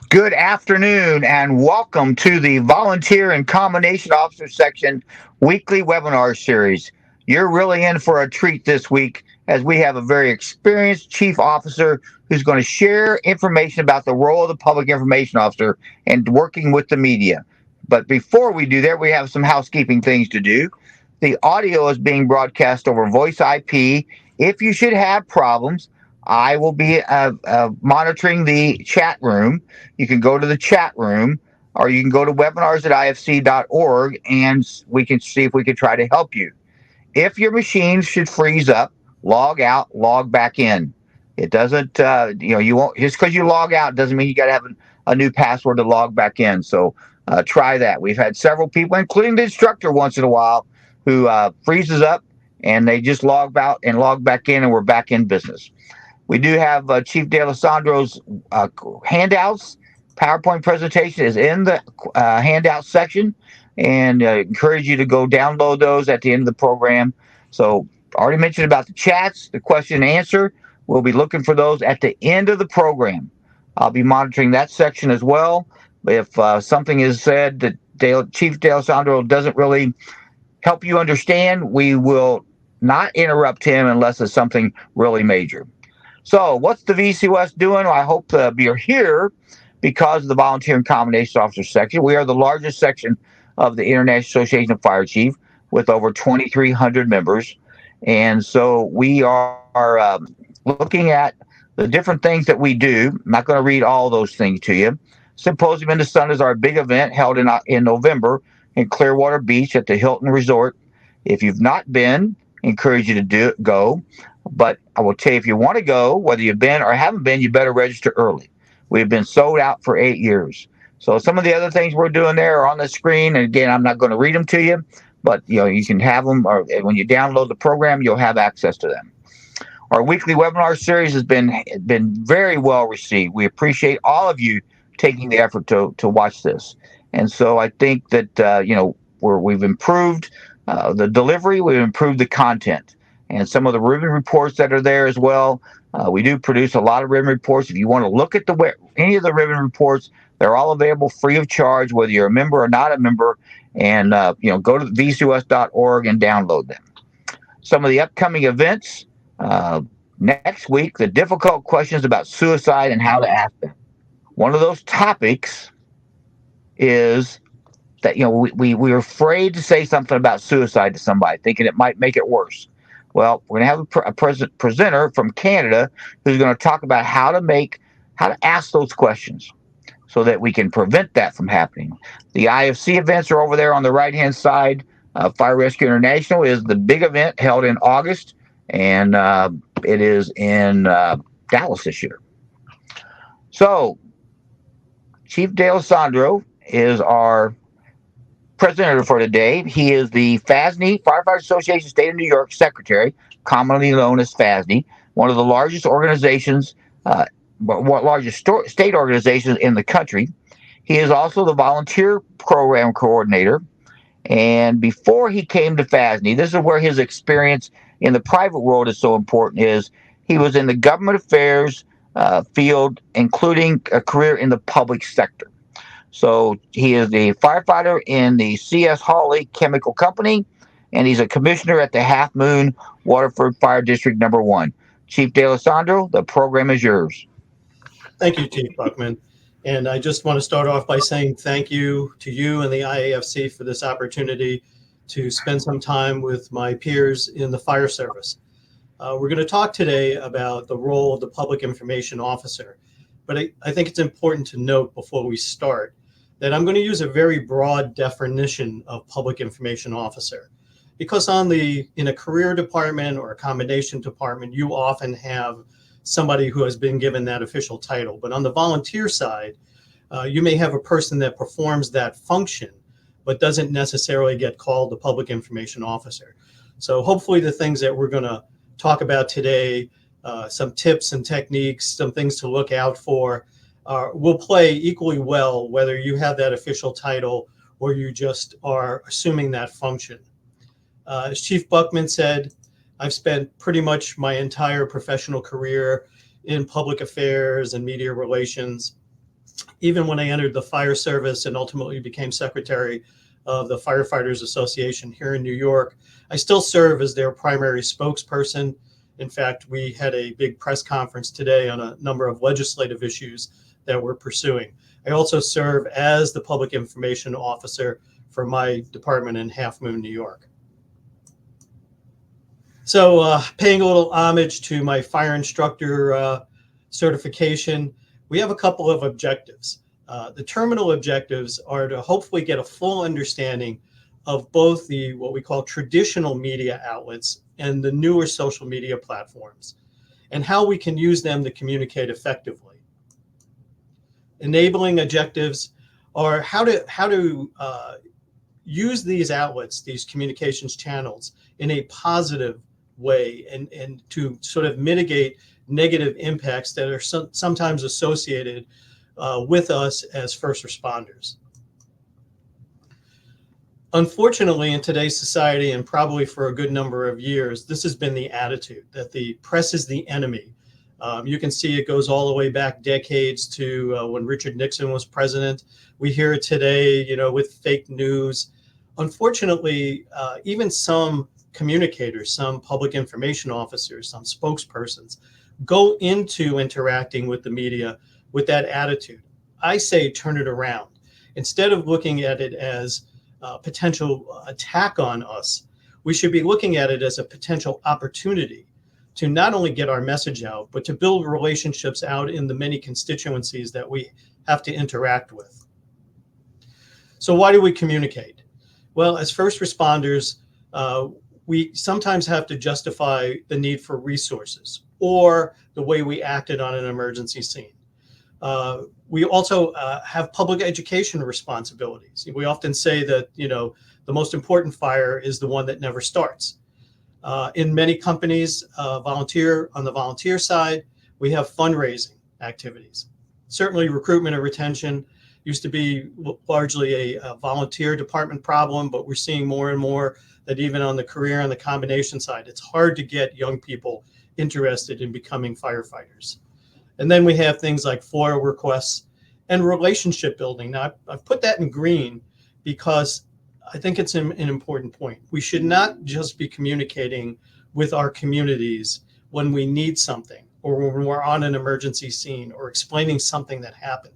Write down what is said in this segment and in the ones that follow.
Good afternoon and welcome to the Volunteer and Combination Officer Section weekly webinar series. You're really in for a treat this week as we have a very experienced chief officer who's going to share information about the role of the public information officer and working with the media. But before we do that, we have some housekeeping things to do. The audio is being broadcast over voice IP. If you should have problems, I will be monitoring the chat room. You can go to the chat room or you can go to webinars@ifc.org and we can see if we can try to help you. If your machine should freeze up, log out, log back in. It doesn't, you won't, just because you log out doesn't mean you got to have a new password to log back in. So try that. We've had several people, including the instructor once in a while, who freezes up and they just log out and log back in and we're back in business. We do have Chief D'Alessandro's handouts. PowerPoint presentation is in the handout section, and encourage you to go download those at the end of the program. So, already mentioned about the chats, the question and answer. We'll be looking for those at the end of the program. I'll be monitoring that section as well. If something is said that Chief D'Alessandro doesn't really help you understand, we will not interrupt him unless it's something really major. So, what's the VCOS doing? Well, I hope you're here because of the Volunteer and Combination Officer section. We are the largest section of the International Association of Fire Chiefs with over 2,300 members. And so we are looking at the different things that we do. I'm not going to read all those things to you. Symposium in the Sun is our big event held in November in Clearwater Beach at the Hilton Resort. If you've not been, encourage you to go. But I will tell you, if you want to go, whether you've been or haven't been, you better register early. We've been sold out for 8 years. So some of the other things we're doing there are on the screen. And again, I'm not going to read them to you, but you can have them, or when you download the program, you'll have access to them. Our weekly webinar series has been very well received. We appreciate all of you taking the effort to watch this. And so I think that we've improved the delivery, we've improved the content, and some of the ribbon reports that are there as well. We do produce a lot of ribbon reports. If you want to look at any of the ribbon reports, they're all available free of charge, whether you're a member or not a member. And go to vcos.org and download them. Some of the upcoming events next week: the difficult questions about suicide and how to ask them. One of those topics is that we're afraid to say something about suicide to somebody, thinking it might make it worse. Well, we're going to have a presenter from Canada who's going to talk about how to ask those questions so that we can prevent that from happening. The IFC events are over there on the right-hand side. Fire Rescue International is the big event held in August, and it is in Dallas this year. So, Chief D'Alessandro is our presenter for today. He is the FASNY, Firefighter Association State of New York Secretary, commonly known as FASNY, one of the largest organizations, state organizations in the country. He is also the volunteer program coordinator. And before he came to FASNY, this is where his experience in the private world is so important, is he was in the government affairs field, including a career in the public sector. So he is the firefighter in the C.S. Hawley Chemical Company, and he's a commissioner at the Half Moon Waterford Fire District Number 1. Chief D'Alessandro, the program is yours. Thank you, Chief Buckman. And I just want to start off by saying thank you to you and the IAFC for this opportunity to spend some time with my peers in the fire service. We're going to talk today about the role of the public information officer. But I think it's important to note before we start that I'm going to use a very broad definition of public information officer, because in a career department or a combination department, you often have somebody who has been given that official title. But on the volunteer side, you may have a person that performs that function, but doesn't necessarily get called the public information officer. So hopefully the things that we're going to talk about today, some tips and techniques, some things to look out for, will play equally well whether you have that official title or you just are assuming that function. As Chief Buckman said, I've spent pretty much my entire professional career in public affairs and media relations. even when I entered the fire service and ultimately became secretary of the Firefighters Association here in New York, I still serve as their primary spokesperson. In fact, we had a big press conference today on a number of legislative issues that we're pursuing. I also serve as the public information officer for my department in Half Moon, New York. So paying a little homage to my fire instructor certification, we have a couple of objectives. The terminal objectives are to hopefully get a full understanding of both the what we call traditional media outlets and the newer social media platforms, and how we can use them to communicate effectively. Enabling objectives are how to use these outlets, these communications channels, in a positive way, and to sort of mitigate negative impacts that are sometimes associated with us as first responders. Unfortunately, in today's society, and probably for a good number of years, this has been the attitude that the press is the enemy. You can see it goes all the way back decades to when Richard Nixon was president. We hear it today, with fake news. Unfortunately, even some communicators, some public information officers, some spokespersons go into interacting with the media with that attitude. I say turn it around. Instead of looking at it as a potential attack on us, we should be looking at it as a potential opportunity to not only get our message out, but to build relationships out in the many constituencies that we have to interact with. So why do we communicate? Well, as first responders, we sometimes have to justify the need for resources or the way we acted on an emergency scene. We also have public education responsibilities. We often say that, the most important fire is the one that never starts. In many companies, on the volunteer side, we have fundraising activities. Certainly recruitment and retention used to be largely a volunteer department problem, but we're seeing more and more that even on the career and the combination side, it's hard to get young people interested in becoming firefighters. And then we have things like FOIA requests and relationship building. Now, I've put that in green because I think it's an important point. We should not just be communicating with our communities when we need something or when we're on an emergency scene or explaining something that happened.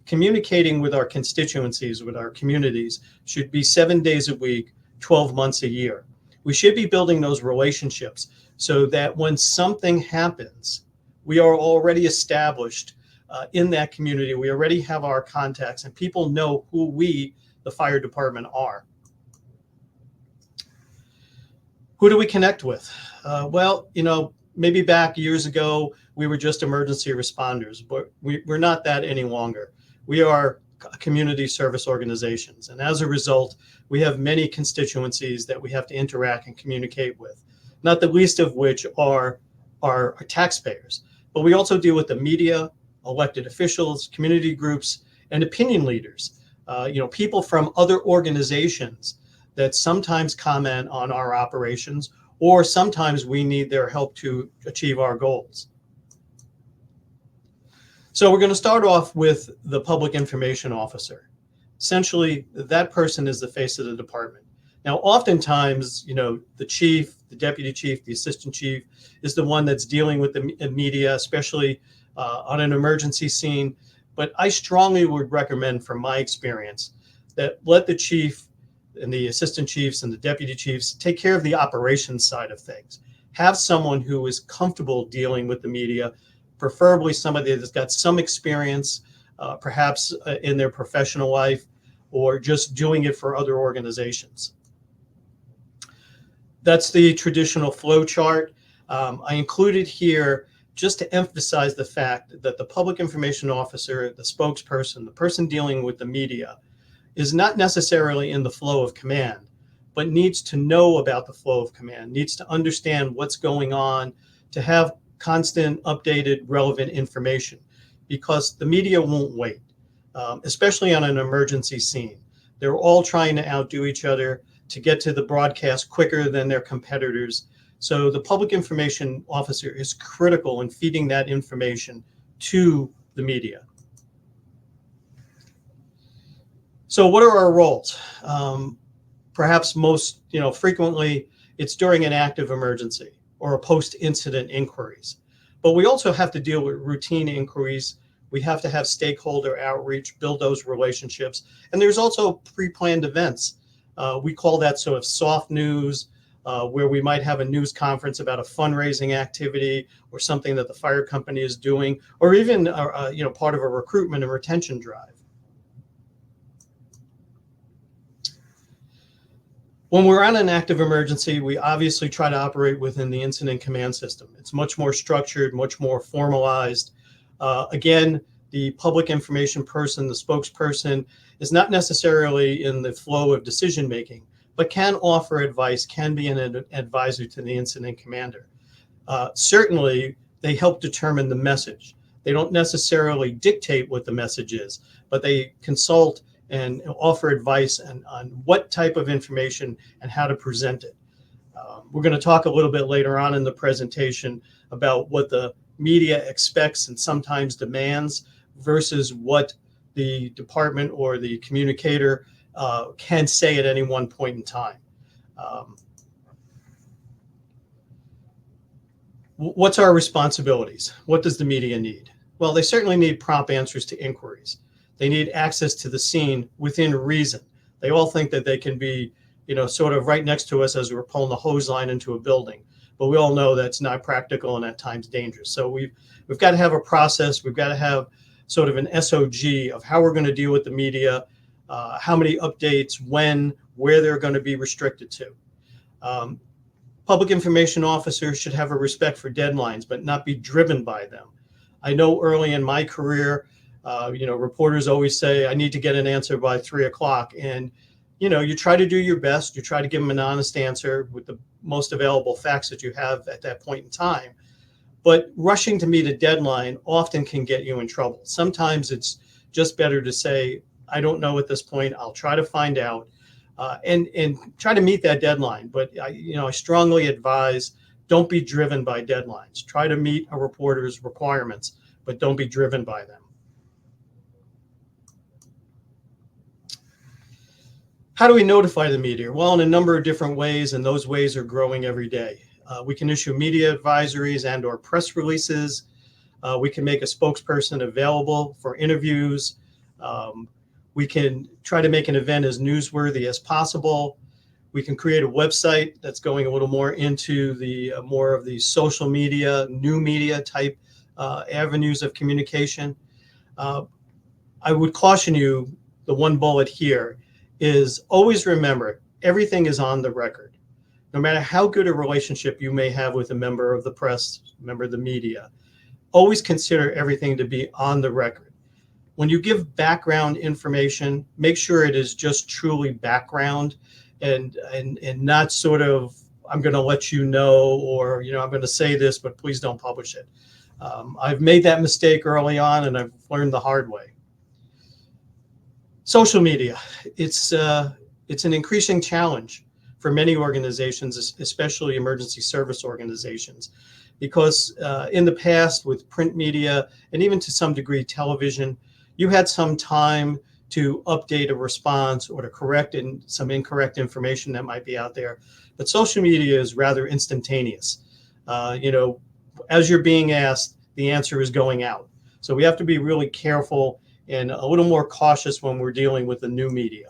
Communicating with our constituencies, with our communities, should be 7 days a week, 12 months a year. We should be building those relationships so that when something happens, we are already established in that community. We already have our contacts and people know who we, the fire department, are. Who do we connect with? Well, maybe back years ago, we were just emergency responders, but we're not that any longer. We are community service organizations. And as a result, we have many constituencies that we have to interact and communicate with, not the least of which are our taxpayers. But we also deal with the media, elected officials, community groups, and opinion leaders, people from other organizations that sometimes comment on our operations, or sometimes we need their help to achieve our goals. So we're going to start off with the public information officer. Essentially, that person is the face of the department. Now, oftentimes, the chief, the deputy chief, the assistant chief is the one that's dealing with the media, especially on an emergency scene. But I strongly would recommend, from my experience, that let the chief and the assistant chiefs and the deputy chiefs take care of the operations side of things. Have someone who is comfortable dealing with the media, preferably somebody that's got some experience, perhaps in their professional life, or just doing it for other organizations. That's the traditional flow chart. I included here just to emphasize the fact that the public information officer, the spokesperson, the person dealing with the media, is not necessarily in the flow of command, but needs to know about the flow of command, needs to understand what's going on, to have constant, updated, relevant information, because the media won't wait, especially on an emergency scene. They're all trying to outdo each other to get to the broadcast quicker than their competitors. So the public information officer is critical in feeding that information to the media. So what are our roles? Perhaps most, frequently it's during an active emergency or a post-incident inquiries. But we also have to deal with routine inquiries. We have to have stakeholder outreach, build those relationships. And there's also pre-planned events. We call that sort of soft news, where we might have a news conference about a fundraising activity or something that the fire company is doing, or even part of a recruitment and retention drive. When we're on an active emergency, we obviously try to operate within the incident command system. It's much more structured, much more formalized. Again, the public information person, the spokesperson, is not necessarily in the flow of decision making, but can offer advice, can be an advisor to the incident commander. Certainly, they help determine the message. They don't necessarily dictate what the message is, but they consult and offer advice on what type of information and how to present it. We're going to talk a little bit later on in the presentation about what the media expects and sometimes demands versus what the department or the communicator can say at any one point in time. What's our responsibilities? What does the media need? Well, they certainly need prompt answers to inquiries. They need access to the scene within reason. They all think that they can be, sort of right next to us as we're pulling the hose line into a building. But we all know that's not practical and at times dangerous. So we've got to have a process. We've got to have sort of an SOG of how we're going to deal with the media, how many updates, when, where they're going to be restricted to. Public information officers should have a respect for deadlines, but not be driven by them. I know early in my career, reporters always say, I need to get an answer by 3:00. And, you try to do your best. You try to give them an honest answer with the most available facts that you have at that point in time. But rushing to meet a deadline often can get you in trouble. Sometimes it's just better to say, I don't know at this point. I'll try to find out and try to meet that deadline. But, I strongly advise, don't be driven by deadlines. Try to meet a reporter's requirements, but don't be driven by them. How do we notify the media? Well, in a number of different ways, and those ways are growing every day. We can issue media advisories and or press releases. We can make a spokesperson available for interviews. We can try to make an event as newsworthy as possible. We can create a website that's going a little more into the more of the social media, new media type avenues of communication. I would caution you, the one bullet here is always remember, everything is on the record. No matter how good a relationship you may have with a member of the press, member of the media, always consider everything to be on the record. When you give background information, make sure it is just truly background and not sort of, I'm going to let you know, or, I'm going to say this, but please don't publish it. I've made that mistake early on and I've learned the hard way. Social media, it's an increasing challenge for many organizations, especially emergency service organizations, because in the past with print media and even to some degree television, you had some time to update a response or to correct some incorrect information that might be out there. But social media is rather instantaneous. As you're being asked, the answer is going out. So we have to be really careful and a little more cautious when we're dealing with the new media.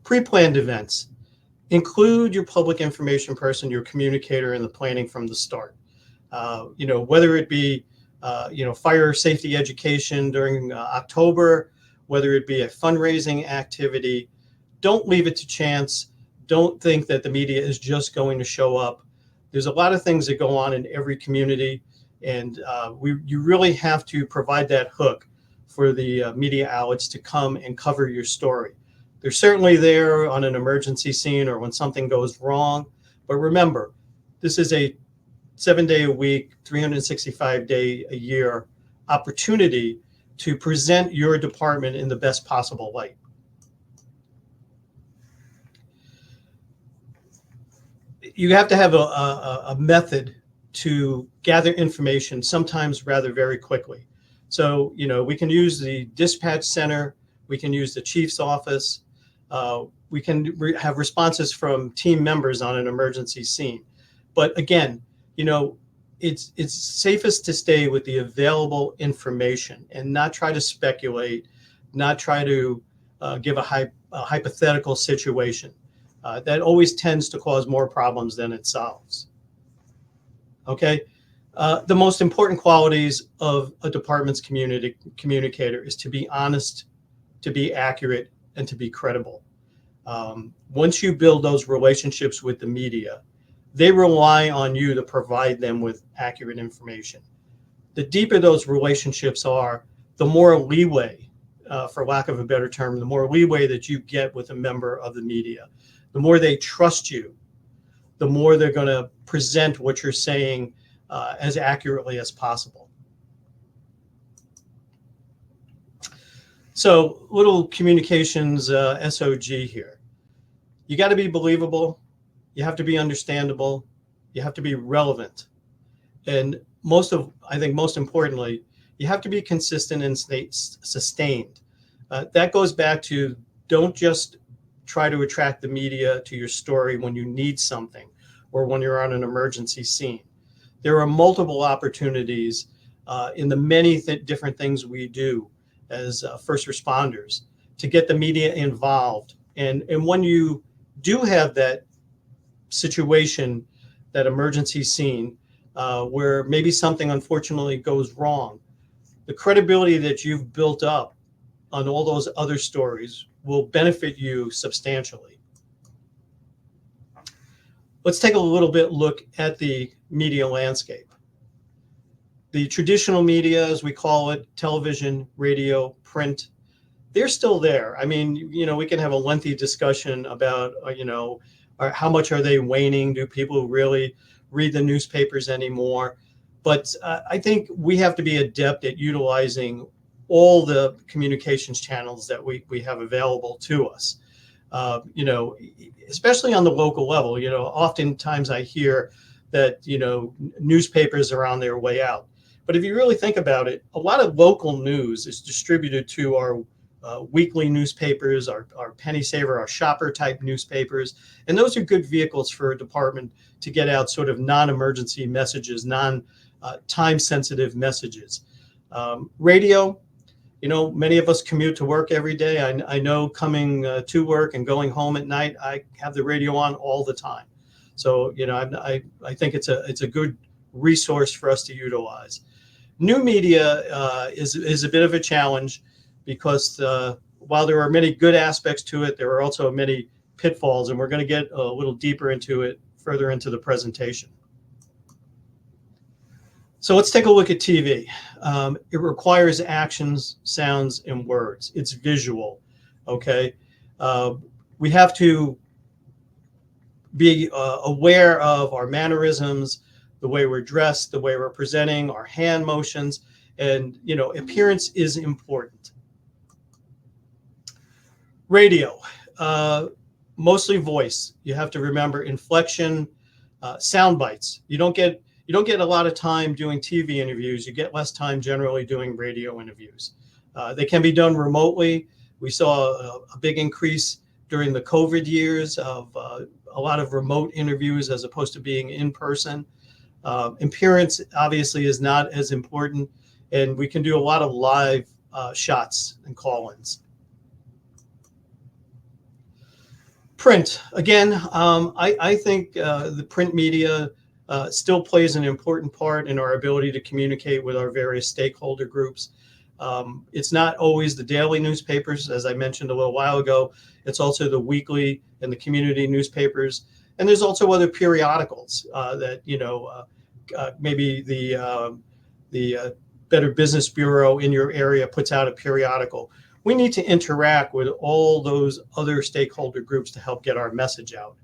Pre-planned events. Include your public information person, your communicator in the planning from the start. Whether it be fire safety education during October, whether it be a fundraising activity, don't leave it to chance. Don't think that the media is just going to show up. There's a lot of things that go on in every community, and you really have to provide that hook for the media outlets to come and cover your story. They're certainly there on an emergency scene or when something goes wrong, but remember, this is a 7-day-a-week, 365-day-a-year opportunity to present your department in the best possible light. You have to have a method to gather information, sometimes rather very quickly. So, we can use the dispatch center We can use the chief's office. We can have responses from team members on an emergency scene. But again, it's safest to stay with the available information and not try to speculate, not try to give a hypothetical situation. That always tends to cause more problems than it solves. Okay. The most important qualities of a department's communicator is to be honest, to be accurate, and to be credible. Once you build those relationships with the media, they rely on you to provide them with accurate information. The deeper those relationships are, the more leeway, for lack of a better term, the more leeway that you get with a member of the media. The more they trust you, the more they're going to present what you're saying as accurately as possible. So, little communications SOG here. You got to be believable. You have to be understandable. You have to be relevant. And I think most importantly, you have to be consistent and sustained. That goes back to, don't just try to attract the media to your story when you need something or when you're on an emergency scene. There are multiple opportunities in the many different things we do as first responders to get the media involved. And when you do have that situation, that emergency scene, where maybe something unfortunately goes wrong, the credibility that you've built up on all those other stories will benefit you substantially. Let's take a little bit look at the media landscape. The traditional media, as we call it, television, radio, print, they're still there. I mean, we can have a lengthy discussion about, how much are they waning? Do people really read the newspapers anymore? But I think we have to be adept at utilizing all the communications channels that we have available to us. Especially on the local level, oftentimes I hear that, newspapers are on their way out. But if you really think about it, a lot of local news is distributed to our weekly newspapers, our penny saver, our shopper type newspapers. And those are good vehicles for a department to get out sort of non-emergency messages, non-time sensitive messages. Radio, many of us commute to work every day. I know coming to work and going home at night, I have the radio on all the time. So, I think it's a good resource for us to utilize. New media is a bit of a challenge because while there are many good aspects to it, there are also many pitfalls, and we're going to get a little deeper into it further into the presentation. So let's take a look at TV. It requires actions, sounds, and words. It's visual, okay? We have to be aware of our mannerisms, the way we're dressed, the way we're presenting, our hand motions, and, appearance is important. Radio, mostly voice. You have to remember inflection, sound bites. You don't get a lot of time doing TV interviews. You get less time generally doing radio interviews. They can be done remotely. We saw a big increase during the COVID years of a lot of remote interviews as opposed to being in person. Appearance obviously is not as important, and we can do a lot of live shots and call-ins. Print, again, I think the print media still plays an important part in our ability to communicate with our various stakeholder groups. It's not always the daily newspapers, as I mentioned a little while ago. It's also the weekly and the community newspapers. And there's also other periodicals that, maybe the Better Business Bureau in your area puts out a periodical. We need to interact with all those other stakeholder groups to help get our message out.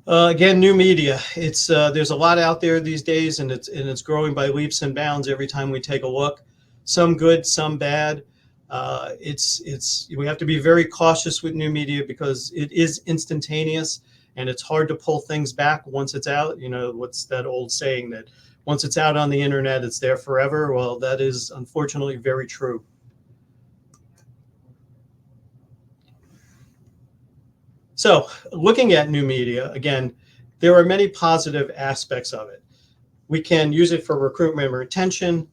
Again, new media. It's there's a lot out there these days, and it's growing by leaps and bounds every time we take a look. Some good, some bad. We have to be very cautious with new media because it is instantaneous, and it's hard to pull things back once it's out. What's that old saying that once it's out on the internet, it's there forever. Well, that is unfortunately very true. So looking at new media, again, there are many positive aspects of it. We can use it for recruitment and retention.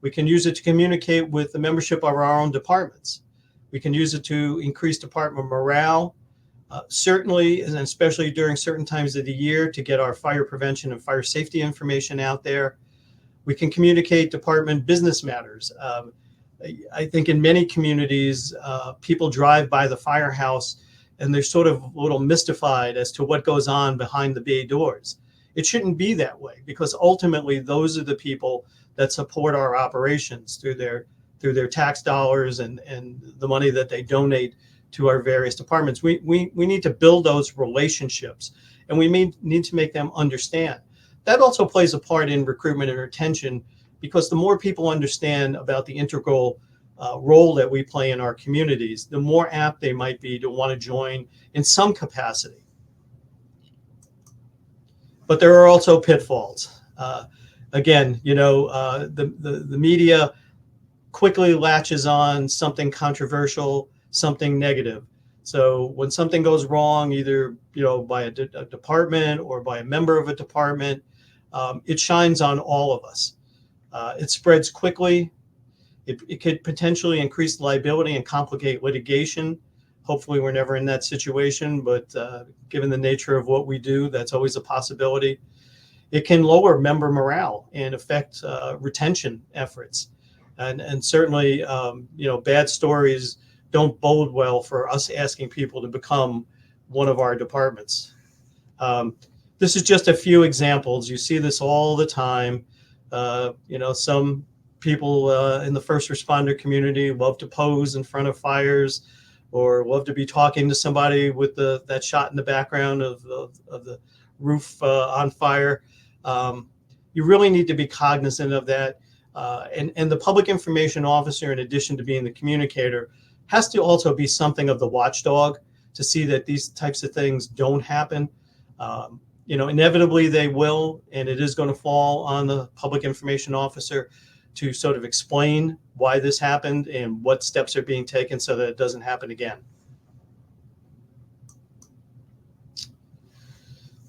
We can use it to communicate with the membership of our own departments. We can use it to increase department morale, certainly, and especially during certain times of the year, to get our fire prevention and fire safety information out there. We can communicate department business matters. I think in many communities, people drive by the firehouse and they're sort of a little mystified as to what goes on behind the bay doors. It shouldn't be that way, because ultimately those are the people that support our operations through their tax dollars and the money that they donate to our various departments. We need to build those relationships, and we need to make them understand. That also plays a part in recruitment and retention, because the more people understand about the integral role that we play in our communities, the more apt they might be to want to join in some capacity. But there are also pitfalls. Again, the media quickly latches on something controversial, something negative. So when something goes wrong, either by a department or by a member of a department, it shines on all of us. It spreads quickly. It could potentially increase liability and complicate litigation. Hopefully we're never in that situation, but given the nature of what we do, that's always a possibility. It can lower member morale and affect retention efforts. And certainly, bad stories don't bode well for us asking people to become one of our departments. This is just a few examples. You see this all the time. Some people in the first responder community love to pose in front of fires, or love to be talking to somebody with that shot in the background of the roof on fire. You really need to be cognizant of that. And the public information officer, in addition to being the communicator, has to also be something of the watchdog to see that these types of things don't happen. Inevitably they will, and it is going to fall on the public information officer to sort of explain why this happened and what steps are being taken so that it doesn't happen again.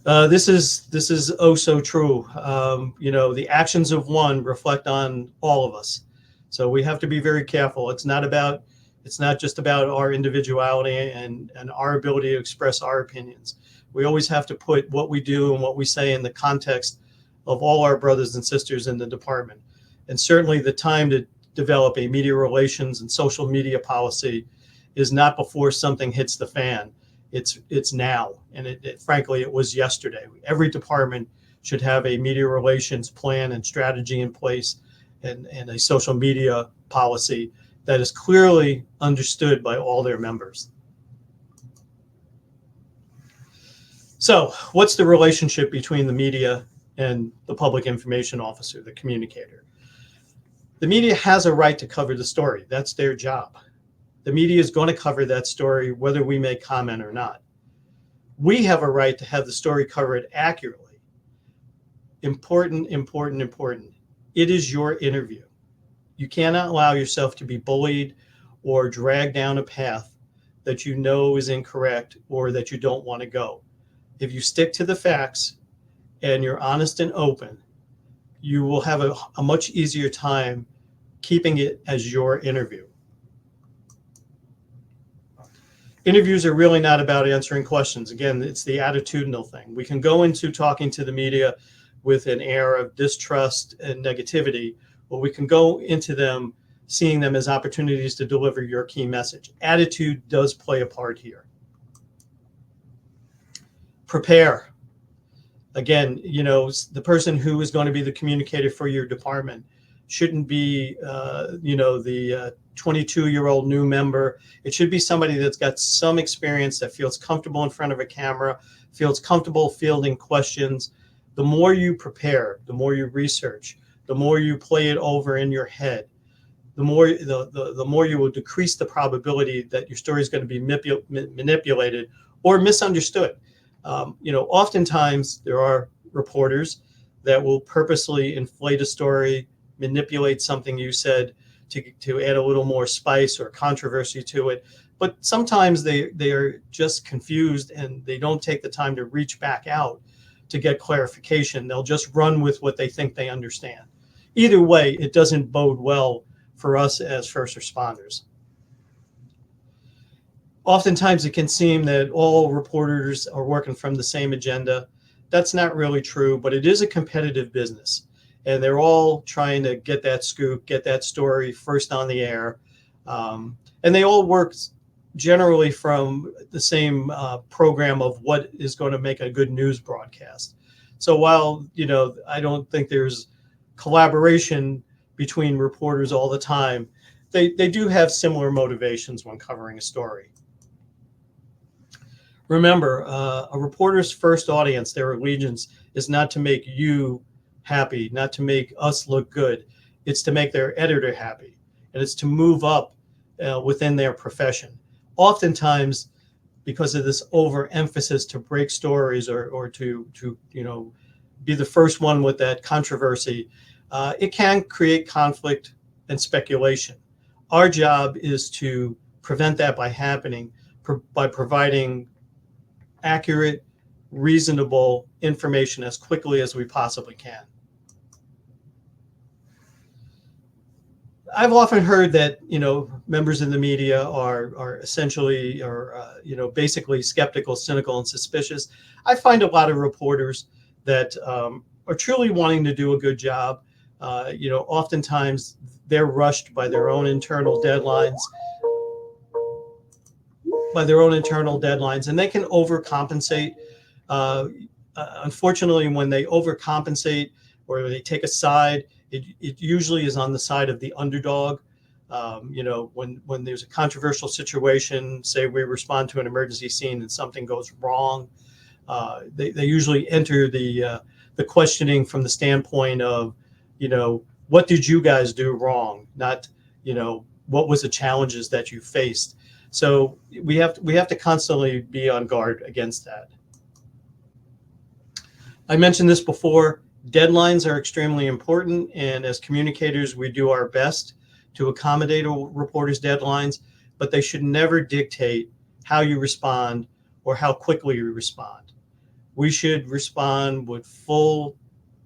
This is oh so true. The actions of one reflect on all of us. So we have to be very careful. It's not just about our individuality and our ability to express our opinions. We always have to put what we do and what we say in the context of all our brothers and sisters in the department. And certainly the time to develop a media relations and social media policy is not before something hits the fan. It's now. And frankly, it was yesterday. Every department should have a media relations plan and strategy in place, and a social media policy that is clearly understood by all their members. So what's the relationship between the media and the public information officer, the communicator? The media has a right to cover the story. That's their job. The media is going to cover that story whether we make comment or not. We have a right to have the story covered accurately. Important. It is your interview. You cannot allow yourself to be bullied or dragged down a path that you know is incorrect or that you don't want to go. If you stick to the facts and you're honest and open, you will have a much easier time keeping it as your interview. Interviews are really not about answering questions. Again, it's the attitudinal thing. We can go into talking to the media with an air of distrust and negativity, or we can go into them seeing them as opportunities to deliver your key message. Attitude does play a part here. Prepare. Again, the person who is going to be the communicator for your department shouldn't be, the 22-year-old new member. It should be somebody that's got some experience, that feels comfortable in front of a camera, feels comfortable fielding questions. The more you prepare, the more you research, the more you play it over in your head, the more you will decrease the probability that your story is going to be manipulated or misunderstood. Oftentimes there are reporters that will purposely inflate a story, manipulate something you said to add a little more spice or controversy to it. But sometimes they are just confused and they don't take the time to reach back out to get clarification. They'll just run with what they think they understand. Either way, it doesn't bode well for us as first responders. Oftentimes it can seem that all reporters are working from the same agenda. That's not really true, but it is a competitive business. And they're all trying to get that scoop, get that story first on the air. And they all work generally from the same program of what is going to make a good news broadcast. So while, I don't think there's collaboration between reporters all the time, they do have similar motivations when covering a story. Remember, a reporter's first audience, their allegiance, is not to make you happy, not to make us look good. It's to make their editor happy, and it's to move up within their profession. Oftentimes, because of this overemphasis to break stories or to be the first one with that controversy, it can create conflict and speculation. Our job is to prevent that by happening by providing accurate, reasonable information as quickly as we possibly can. I've often heard that members in the media are essentially basically skeptical, cynical, and suspicious. I find a lot of reporters that are truly wanting to do a good job. Oftentimes they're rushed by their own internal deadlines. And they can overcompensate. Unfortunately, when they overcompensate or they take a side, it usually is on the side of the underdog. When there's a controversial situation, say we respond to an emergency scene and something goes wrong, they usually enter the questioning from the standpoint of, what did you guys do wrong? Not, what was the challenges that you faced? So we have to constantly be on guard against that. I mentioned this before. Deadlines are extremely important, and as communicators, we do our best to accommodate a reporter's deadlines, but they should never dictate how you respond or how quickly you respond. We should respond with full,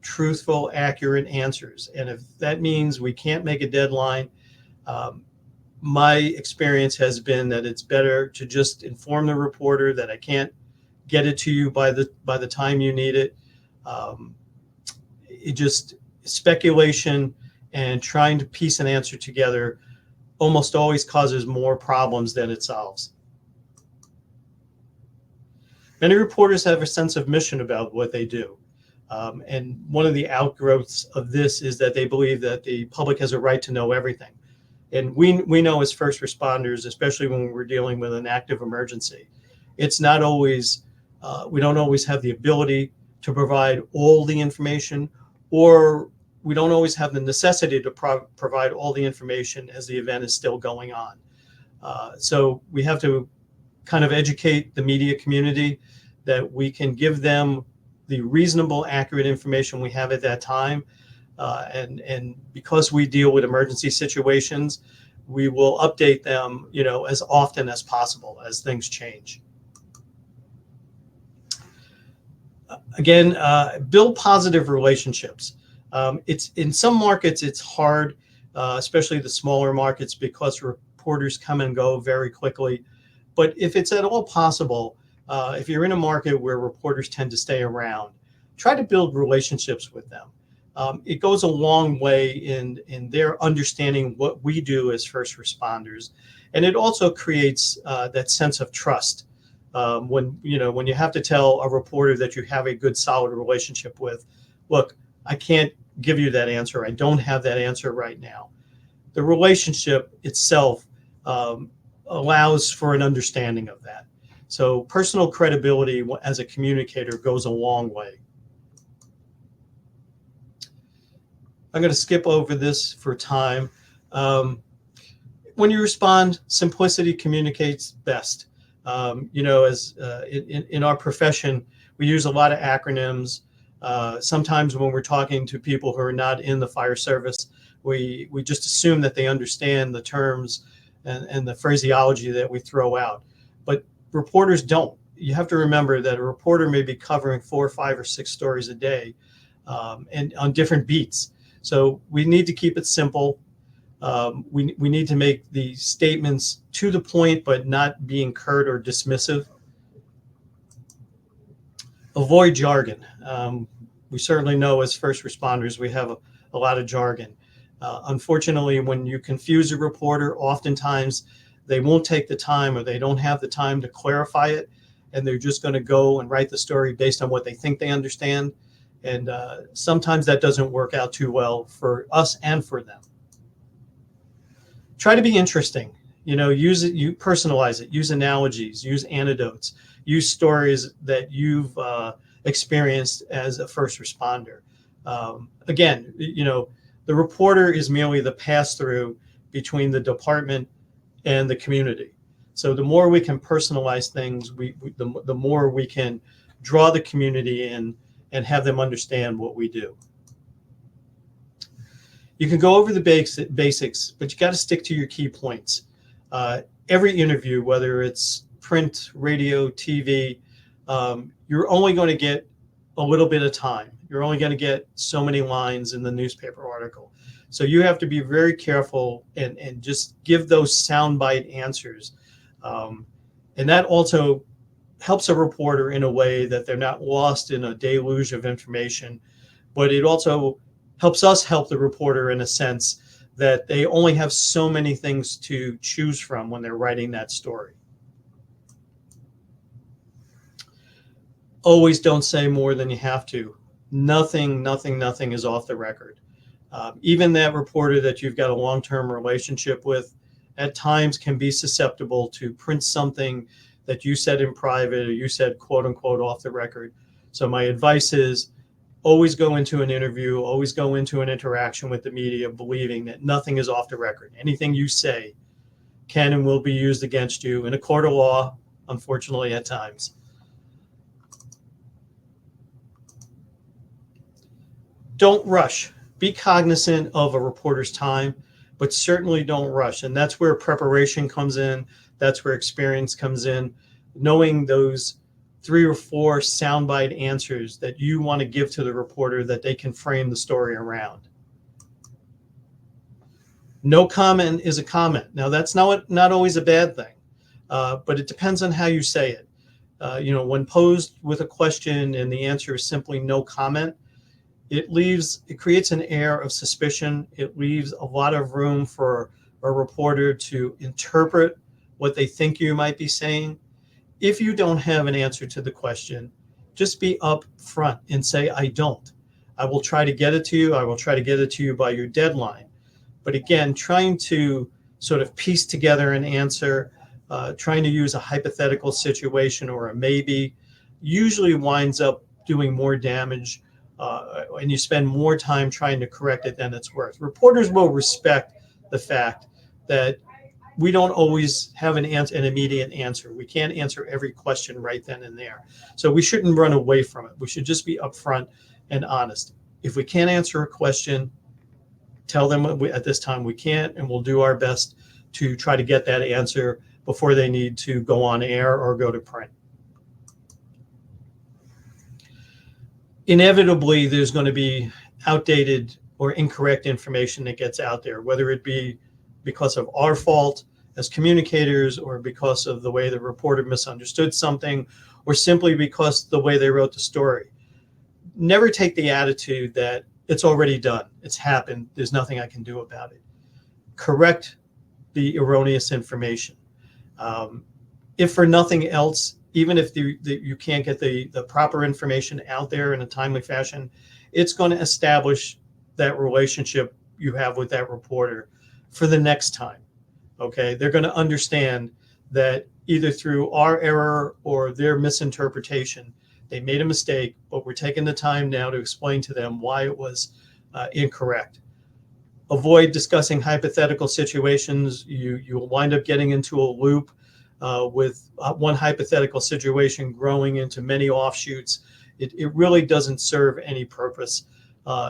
truthful, accurate answers. And if that means we can't make a deadline, my experience has been that it's better to just inform the reporter that I can't get it to you by the time you need it. It just speculation and trying to piece an answer together almost always causes more problems than it solves. Many reporters have a sense of mission about what they do. And one of the outgrowths of this is that they believe that the public has a right to know everything. And we know as first responders, especially when we're dealing with an active emergency, it's not always, we don't always have the ability to provide all the information, or we don't always have the necessity to provide all the information as the event is still going on. So we have to kind of educate the media community that we can give them the reasonable, accurate information we have at that time. And because we deal with emergency situations, we will update them, as often as possible as things change. Again, build positive relationships. It's in some markets, it's hard, especially the smaller markets, because reporters come and go very quickly. But if it's at all possible, if you're in a market where reporters tend to stay around, try to build relationships with them. It goes a long way in their understanding what we do as first responders. And it also creates that sense of trust. When you have to tell a reporter that you have a good, solid relationship with, look, I can't give you that answer. I don't have that answer right now. The relationship itself allows for an understanding of that. So personal credibility as a communicator goes a long way. I'm going to skip over this for time. When you respond, simplicity communicates best. As in our profession, we use a lot of acronyms. Sometimes when we're talking to people who are not in the fire service, we just assume that they understand the terms and the phraseology that we throw out. But reporters don't. You have to remember that a reporter may be covering 4, 5, or 6 stories a day, and on different beats. So we need to keep it simple. We need to make the statements to the point, but not being curt or dismissive. Avoid jargon. We certainly know as first responders, we have a lot of jargon. Unfortunately, when you confuse a reporter, oftentimes they won't take the time, or they don't have the time to clarify it, and they're just going to go and write the story based on what they think they understand. And sometimes that doesn't work out too well for us and for them. Try to be interesting. Use it, you personalize it, use analogies, use anecdotes, use stories that you've experienced as a first responder. Again, the reporter is merely the pass-through between the department and the community. So the more we can personalize things, the more we can draw the community in and have them understand what we do. You can go over the basics, but you got to stick to your key points. Every interview, whether it's print, radio, TV, you're only going to get a little bit of time. You're only going to get so many lines in the newspaper article. So you have to be very careful and just give those soundbite answers. And that also helps a reporter in a way that they're not lost in a deluge of information, but it also helps us help the reporter in a sense that they only have so many things to choose from when they're writing that story. Always don't say more than you have to. Nothing is off the record. Even that reporter that you've got a long-term relationship with at times can be susceptible to print something that you said in private, or you said quote unquote off the record. So my advice is always go into an interview, always go into an interaction with the media believing that nothing is off the record. Anything you say can and will be used against you in a court of law, unfortunately, at times. Don't rush. Be cognizant of a reporter's time, but certainly don't rush. And that's where preparation comes in. That's where experience comes in. Knowing those 3 or 4 soundbite answers that you want to give to the reporter that they can frame the story around. No comment is a comment. Now, that's not always a bad thing, but it depends on how you say it. When posed with a question and the answer is simply no comment, it creates an air of suspicion. It leaves a lot of room for a reporter to interpret what they think you might be saying. If you don't have an answer to the question, just be up front and say, I don't. I will try to get it to you. I will try to get it to you by your deadline. But again, trying to sort of piece together an answer, trying to use a hypothetical situation or a maybe, usually winds up doing more damage, and you spend more time trying to correct it than it's worth. Reporters will respect the fact that we don't always have an immediate answer. We can't answer every question right then and there. So we shouldn't run away from it. We should just be upfront and honest. If we can't answer a question, tell them at this time we can't, and we'll do our best to try to get that answer before they need to go on air or go to print. Inevitably, there's going to be outdated or incorrect information that gets out there, whether it be because of our fault as communicators, or because of the way the reporter misunderstood something, or simply because the way they wrote the story. Never take the attitude that it's already done, it's happened, there's nothing I can do about it. Correct the erroneous information. If for nothing else, even if you can't get the proper information out there in a timely fashion, it's going to establish that relationship you have with that reporter for the next time. Okay, they're going to understand that either through our error or their misinterpretation, they made a mistake, but we're taking the time now to explain to them why it was incorrect. Avoid discussing hypothetical situations. You'll wind up getting into a loop with one hypothetical situation growing into many offshoots. it really doesn't serve any purpose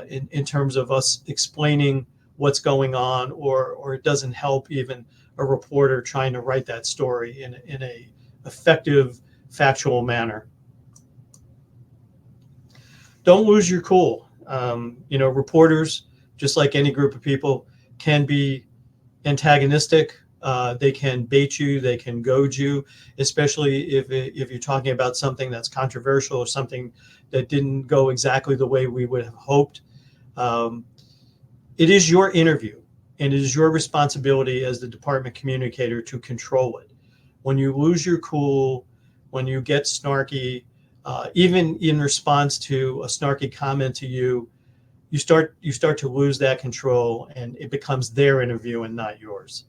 in terms of us explaining what's going on, or it doesn't help even a reporter trying to write that story in a effective, factual manner. Don't lose your cool. Reporters, just like any group of people, can be antagonistic. They can bait you, they can goad you, especially if you're talking about something that's controversial or something that didn't go exactly the way we would have hoped. It is your interview, and it is your responsibility as the department communicator to control it. When you lose your cool, when you get snarky, even in response to a snarky comment to you, you start to lose that control, and it becomes their interview and not yours.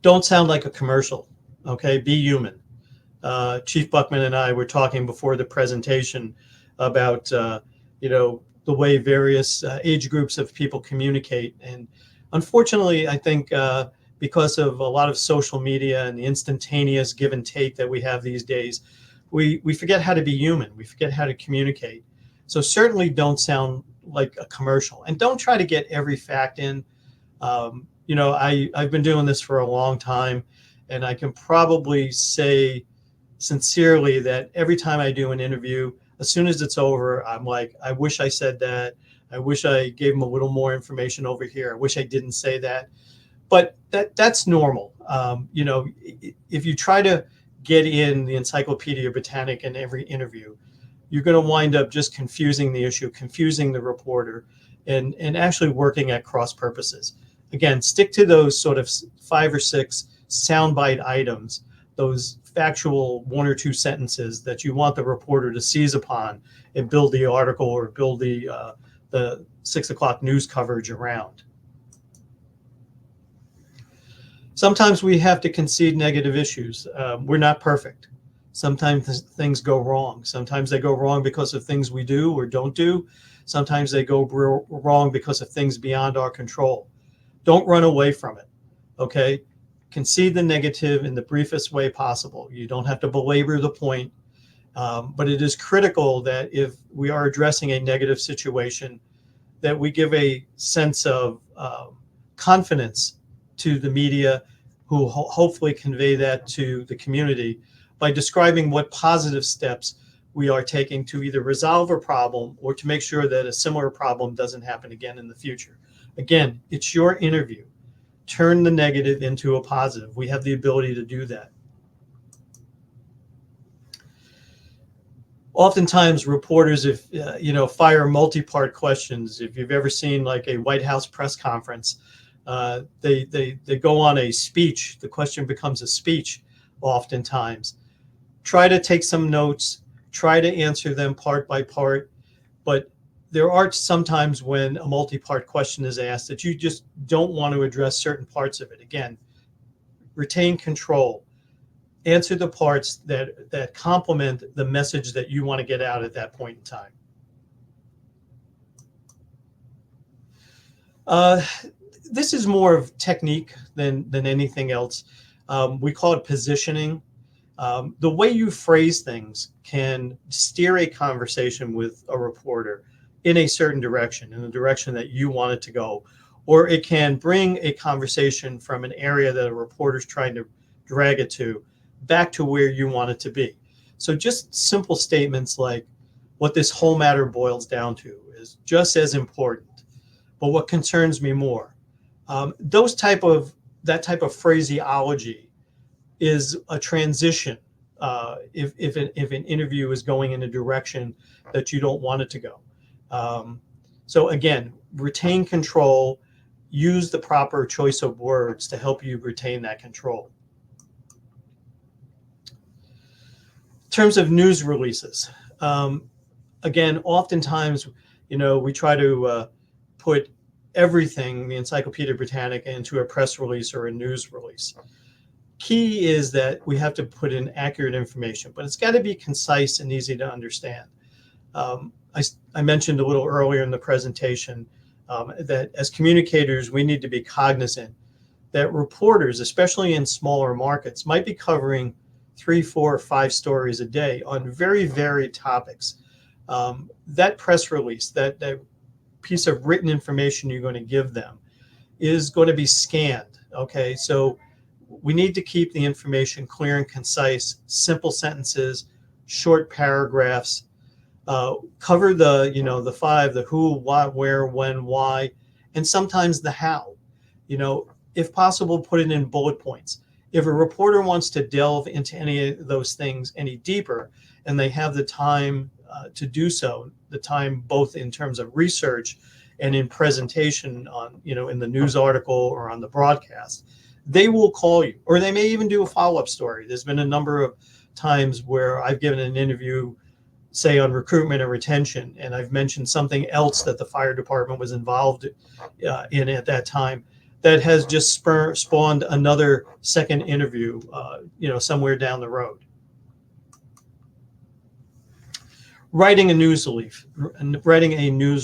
Don't sound like a commercial, okay? Be human. Chief Buckman and I were talking before the presentation about, the way various age groups of people communicate. And unfortunately, I think because of a lot of social media and the instantaneous give and take that we have these days, we forget how to be human. We forget how to communicate. So certainly don't sound like a commercial, and don't try to get every fact in. I've been doing this for a long time, and I can probably say sincerely that every time I do an interview, as soon as it's over, I'm like, I wish I said that. I wish I gave them a little more information over here. I wish I didn't say that. But that's normal. If you try to get in the Encyclopedia Britannica in every interview, you're going to wind up just confusing the issue, confusing the reporter, and actually working at cross purposes. Again, stick to those sort of 5 or 6 soundbite items, those factual 1 or 2 sentences that you want the reporter to seize upon and build the article or build the 6 o'clock news coverage around. Sometimes we have to concede negative issues. We're not perfect. Sometimes things go wrong. Sometimes they go wrong because of things we do or don't do. Sometimes they go wrong because of things beyond our control. Don't run away from it, okay? Concede the negative in the briefest way possible. You don't have to belabor the point, but it is critical that if we are addressing a negative situation, that we give a sense of confidence to the media, who hopefully convey that to the community by describing what positive steps we are taking to either resolve a problem or to make sure that a similar problem doesn't happen again in the future. Again, it's your interview. Turn the negative into a positive. We have the ability to do that. Oftentimes, reporters, fire multi-part questions. If you've ever seen like a White House press conference, they go on a speech. The question becomes a speech oftentimes. Try to take some notes. Try to answer them part by part. But there are sometimes when a multi-part question is asked that you just don't want to address certain parts of it. Again, retain control. Answer the parts that complement the message that you want to get out at that point in time. This is more of technique than anything else. We call it positioning. The way you phrase things can steer a conversation with a reporter in a certain direction, in the direction that you want it to go. Or it can bring a conversation from an area that a reporter's trying to drag it to back to where you want it to be. So just simple statements like, what this whole matter boils down to is just as important, but what concerns me more. That type of phraseology is a transition if an interview is going in a direction that you don't want it to go. So again, retain control, use the proper choice of words to help you retain that control. In terms of news releases, again, oftentimes, we try to put everything, the Encyclopedia Britannica, into a press release or a news release. Key is that we have to put in accurate information, but it's got to be concise and easy to understand. I mentioned a little earlier in the presentation that as communicators, we need to be cognizant that reporters, especially in smaller markets, might be covering 3, 4, 5 stories a day on very varied topics. That press release, that piece of written information you're going to give them is going to be scanned. Okay, so we need to keep the information clear and concise, simple sentences, short paragraphs. Cover the 5, the who, what, where, when, why, and sometimes the how. If possible, put it in bullet points. If a reporter wants to delve into any of those things any deeper, and they have the time to do so, the time both in terms of research and in presentation on, in the news article or on the broadcast, they will call you, or they may even do a follow-up story. There's been a number of times where I've given an interview, say on recruitment and retention, and I've mentioned something else that the fire department was involved in at that time that has just spawned another second interview, somewhere down the road. Writing a news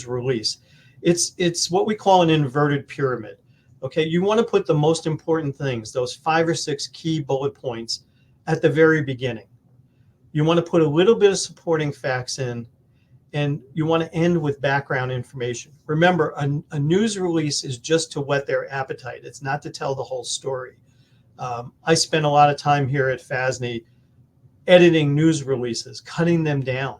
release. It's what we call an inverted pyramid. Okay, you want to put the most important things, those 5 or 6 key bullet points, at the very beginning. You want to put a little bit of supporting facts in, and you want to end with background information. Remember, a news release is just to whet their appetite. It's not to tell the whole story. I spend a lot of time here at FASNY editing news releases, cutting them down,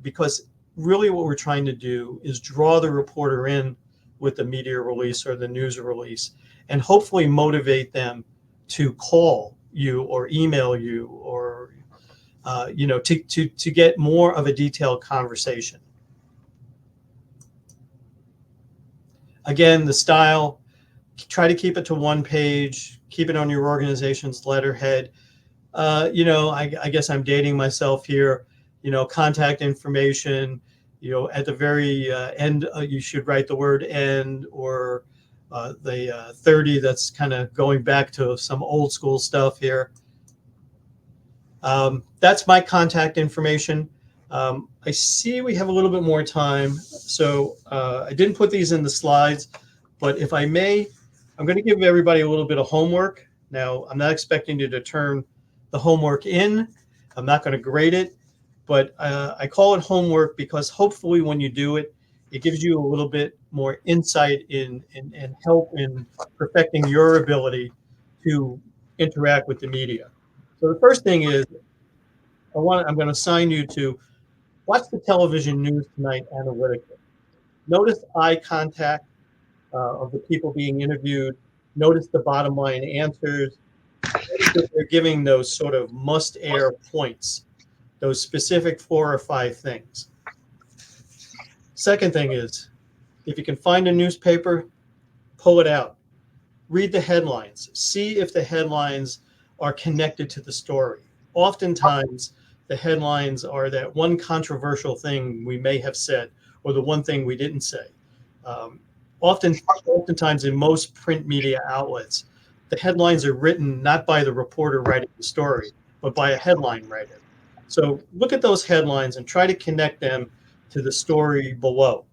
because really what we're trying to do is draw the reporter in with the media release or the news release, and hopefully motivate them to call you or email you, or to get more of a detailed conversation. Again, the style, try to keep it to 1 page, keep it on your organization's letterhead. I guess I'm dating myself here. Contact information, at the very end, you should write the word "end" or the 30. That's kind of going back to some old school stuff here. That's my contact information. I see we have a little bit more time, so I didn't put these in the slides, but if I may, I'm going to give everybody a little bit of homework. Now, I'm not expecting you to turn the homework in. I'm not going to grade it, but I call it homework because hopefully when you do it, it gives you a little bit more insight and help in perfecting your ability to interact with the media. So the first thing is, I'm going to assign you to watch the television news tonight analytically. Notice eye contact of the people being interviewed. Notice the bottom line answers. Notice that they're giving those sort of must-air points, those specific 4 or 5 things. Second thing is, if you can find a newspaper, pull it out. Read the headlines. See if the headlines are connected to the story. Oftentimes, the headlines are that one controversial thing we may have said, or the one thing we didn't say. Oftentimes in most print media outlets, the headlines are written not by the reporter writing the story, but by a headline writer. So look at those headlines and try to connect them to the story below.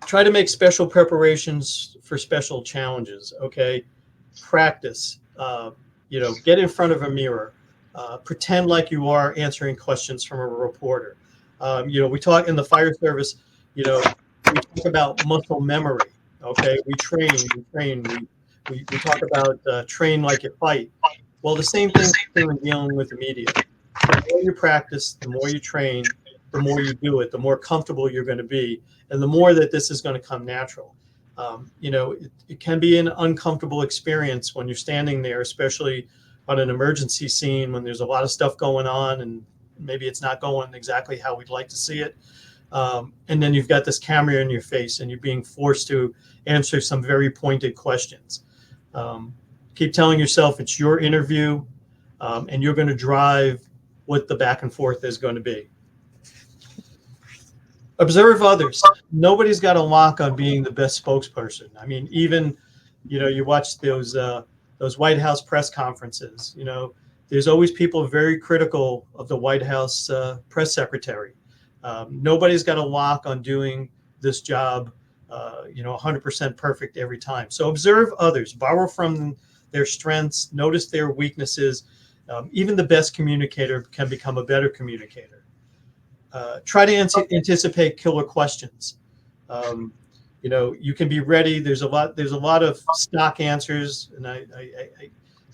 Try to make special preparations for special challenges, okay? Practice, get in front of a mirror. Pretend like you are answering questions from a reporter. We talk in the fire service, we talk about muscle memory, okay? We train, we talk about train like you fight. Well, the same thing when dealing with the media. The more you practice, the more you train, the more you do it, the more comfortable you're going to be, and the more that this is going to come natural. It can be an uncomfortable experience when you're standing there, especially on an emergency scene when there's a lot of stuff going on and maybe it's not going exactly how we'd like to see it. And then you've got this camera in your face and you're being forced to answer some very pointed questions. Keep telling yourself it's your interview, and you're going to drive what the back and forth is going to be. Observe others. Nobody's got a lock on being the best spokesperson. I mean, even, you watch those White House press conferences, there's always people very critical of the White House press secretary. Nobody's got a lock on doing this job, 100% perfect every time. So observe others, borrow from their strengths, notice their weaknesses. Even the best communicator can become a better communicator. Try to anticipate killer questions. You can be ready. There's a lot of stock answers, and I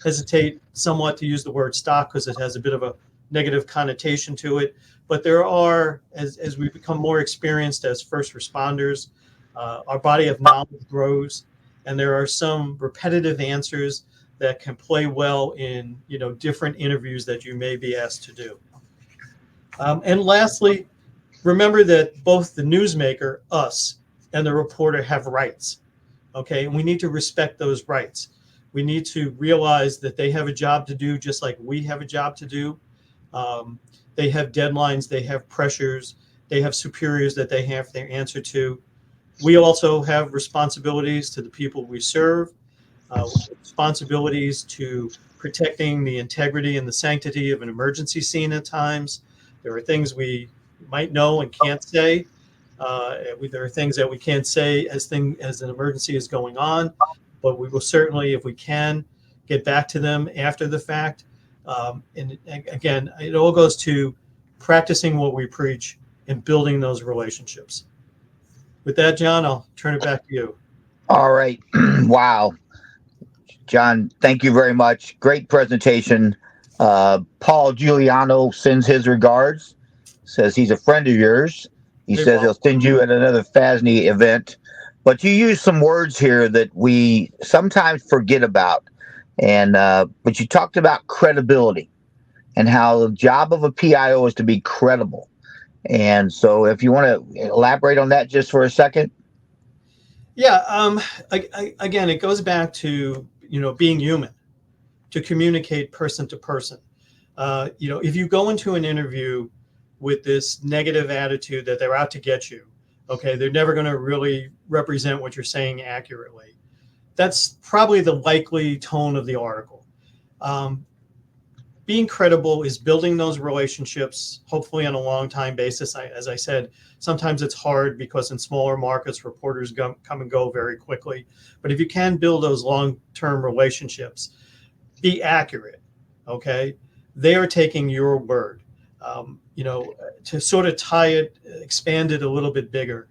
hesitate somewhat to use the word stock because it has a bit of a negative connotation to it. But there are, as we become more experienced as first responders, our body of knowledge grows, and there are some repetitive answers that can play well in different interviews that you may be asked to do. And lastly, remember that both the newsmaker, us, and the reporter have rights. Okay, and we need to respect those rights. We need to realize that they have a job to do just like we have a job to do. They have deadlines, they have pressures, they have superiors that they have to answer to. We also have responsibilities to the people we serve, responsibilities to protecting the integrity and the sanctity of an emergency scene at times. There are things we might know and can't say. There are things that we can't say as an emergency is going on, but we will certainly, if we can, get back to them after the fact. And again, it all goes to practicing what we preach and building those relationships. With that, John, I'll turn it back to you. All right. Wow. John, thank you very much. Great presentation. Paul Giuliano sends his regards, says he's a friend of yours. He says he'll send you at another FASNY event. But you use some words here that we sometimes forget about. And but you talked about credibility and how the job of a PIO is to be credible. And so if you want to elaborate on that just for a second. Yeah. Again, it goes back to, being human, to communicate person to person. If you go into an interview with this negative attitude that they're out to get you, okay, they're never going to really represent what you're saying accurately. That's probably the likely tone of the article. Being credible is building those relationships, hopefully on a long time basis. As I said, sometimes it's hard because in smaller markets, reporters come and go very quickly. But if you can build those long-term relationships, be accurate, okay? They are taking your word. To sort of tie it, expand it a little bit bigger.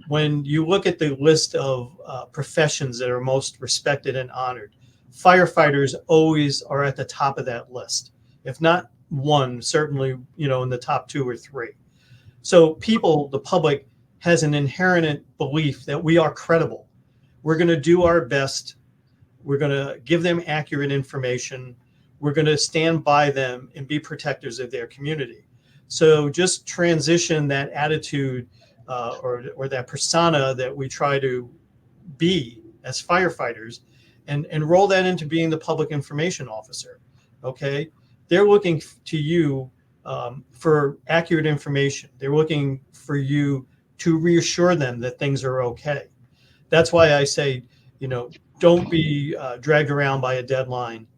When you look at the list of professions that are most respected and honored, firefighters always are at the top of that list. If not one, certainly, in the top 2 or 3. So the public has an inherent belief that we are credible. We're going to do our best. We're going to give them accurate information. We're going to stand by them and be protectors of their community. So just transition that attitude or that persona that we try to be as firefighters and roll that into being the public information officer. Okay. They're looking to you for accurate information. They're looking for you to reassure them that things are okay. That's why I say, don't be dragged around by a deadline.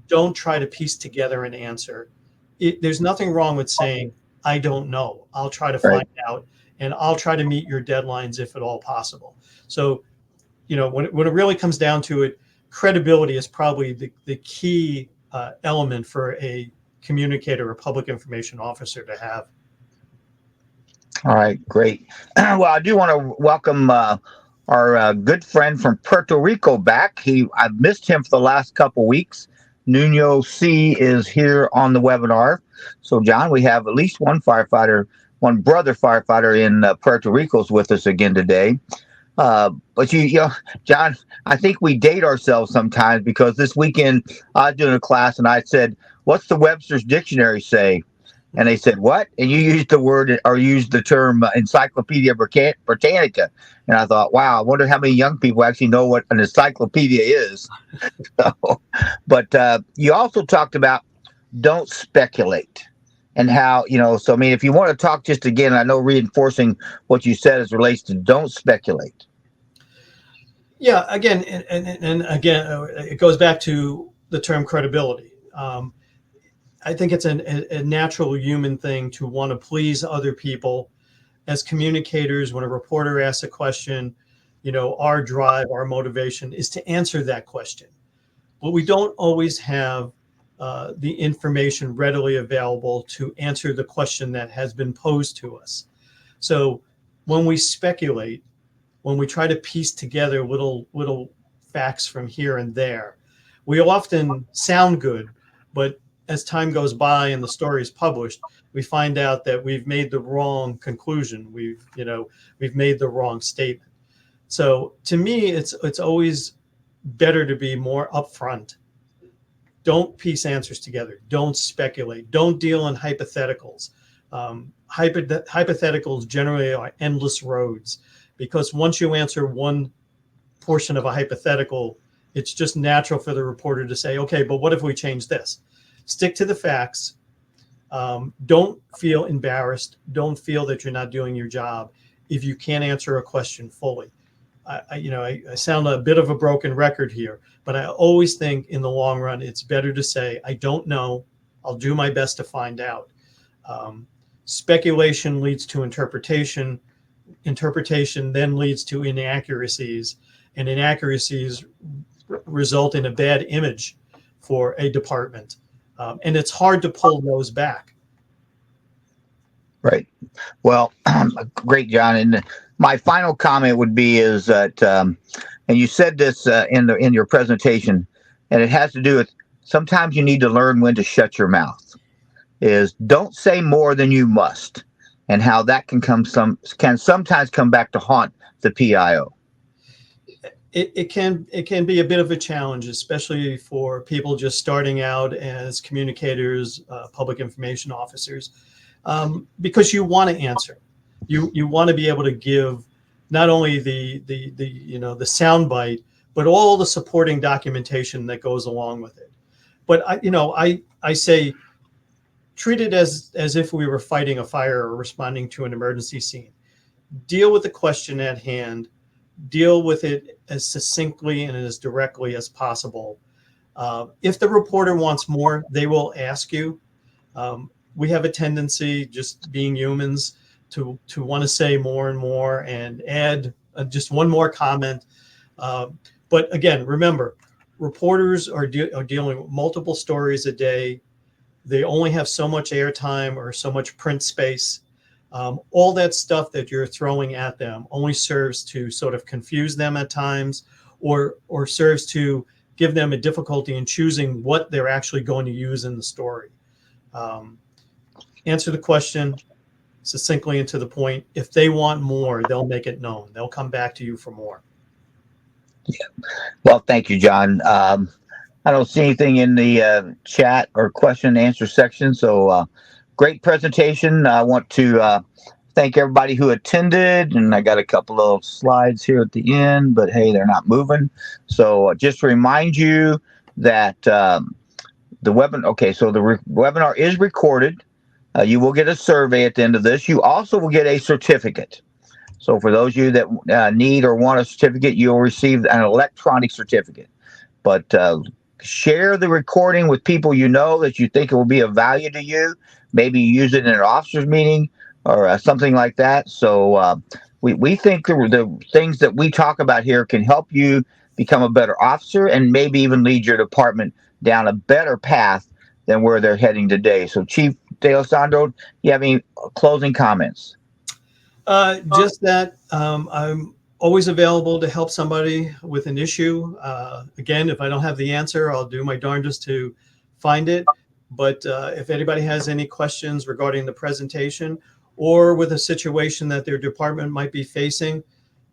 Don't try to piece together an answer. There's nothing wrong with saying, I don't know. I'll try to find out, and I'll try to meet your deadlines if at all possible. So, when it really comes down to it, credibility is probably the key element for a communicator or public information officer to have. All right, great. Well, I do want to welcome our good friend from Puerto Rico back. I've missed him for the last couple weeks. Nuno C is here on the webinar. So, John, we have at least one brother firefighter in Puerto Rico is with us again today. But John, I think we date ourselves sometimes because this weekend I was doing a class and I said, "What's the Webster's Dictionary say?" And they said, "What?" And you used the term Encyclopedia Britannica. And I thought, wow, I wonder how many young people actually know what an encyclopedia is. But you also talked about don't speculate. And how, so I mean, if you want to talk just again, I know reinforcing what you said as relates to don't speculate. Yeah, again, and again, it goes back to the term credibility. I think it's a natural human thing to want to please other people. As communicators, when a reporter asks a question, our drive, our motivation is to answer that question. but we don't always have the information readily available to answer the question that has been posed to us. So when we speculate, when we try to piece together little facts from here and there, we often sound good, but as time goes by and the story is published, we find out that we've made the wrong conclusion. We've made the wrong statement. So to me, it's always better to be more upfront. Don't piece answers together. Don't speculate. Don't deal in hypotheticals. Hypotheticals generally are endless roads, because once you answer one portion of a hypothetical, it's just natural for the reporter to say, okay, but what if we change this? Stick to the facts. Don't feel embarrassed. Don't feel that you're not doing your job if you can't answer a question fully. I sound a bit of a broken record here, but I always think in the long run, it's better to say, I don't know. I'll do my best to find out. Speculation leads to interpretation. Interpretation then leads to inaccuracies, and inaccuracies result in a bad image for a department. And it's hard to pull those back. Right. Well, great, John. And my final comment would be is that, and you said this in your presentation, and it has to do with sometimes you need to learn when to shut your mouth. Is don't say more than you must, and how that can sometimes come back to haunt the PIO. It can be a bit of a challenge, especially for people just starting out as communicators, public information officers, because you want to answer. You want to be able to give not only the soundbite, but all the supporting documentation that goes along with it. But I say, treat it as if we were fighting a fire or responding to an emergency scene. Deal with the question at hand. Deal with it as succinctly and as directly as possible. If the reporter wants more, they will ask you. We have a tendency, just being humans, to want to say more and more and add just one more comment. But again, remember, reporters are dealing with multiple stories a day. They only have so much airtime or so much print space. All that stuff that you're throwing at them only serves to sort of confuse them at times, or serves to give them a difficulty in choosing what they're actually going to use in the story. Answer the question succinctly and to the point. If they want more, they'll make it known. They'll come back to you for more. Yeah. Well, thank you, John. I don't see anything in the chat or question and answer section. So great presentation. I want to thank everybody who attended. And I got a couple of slides here at the end, but hey, they're not moving. So just to remind you that the webinar is recorded. You will get a survey at the end of this. You also will get a certificate. So for those of you that need or want a certificate, you'll receive an electronic certificate. But share the recording with people you know that you think it will be of value to you. Maybe use it in an officers meeting or something like that. So we think the things that we talk about here can help you become a better officer and maybe even lead your department down a better path than where they're heading today. So Chief D'Alessandro, you have any closing comments? Just that I'm always available to help somebody with an issue. Again, if I don't have the answer, I'll do my darndest to find it. But if anybody has any questions regarding the presentation or with a situation that their department might be facing,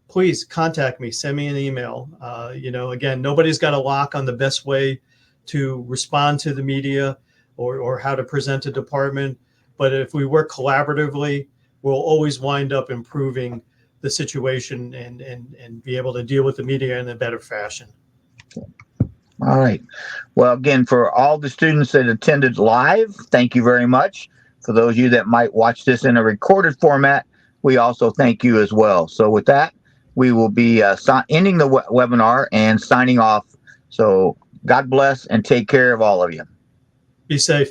please contact me, send me an email. Again, nobody's got a lock on the best way to respond to the media or how to present a department. But if we work collaboratively, we'll always wind up improving the situation and be able to deal with the media in a better fashion. All right. Well, again, for all the students that attended live, thank you very much. For those of you that might watch this in a recorded format, we also thank you as well. So with that, we will be ending the webinar and signing off. So God bless and take care of all of you. Be safe.